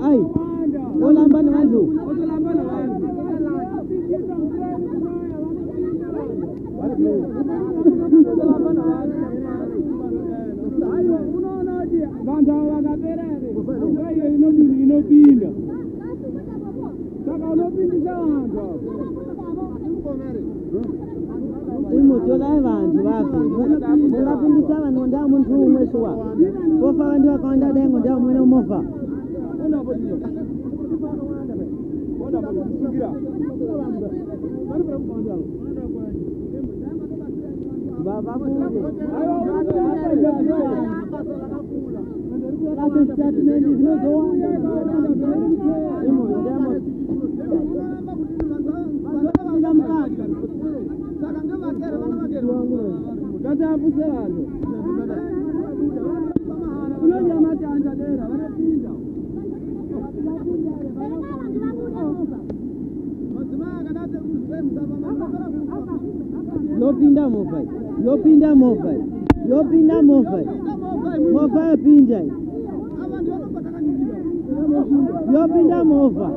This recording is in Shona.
Ai, olamba na wanju. Imotola vantu vapi ndapindisa vanhu nda muntu umwe shuwa kofa vantu vakawanda dengo nda umwe nomofa baba Yopinda mofai mofai pinda yopinda mofa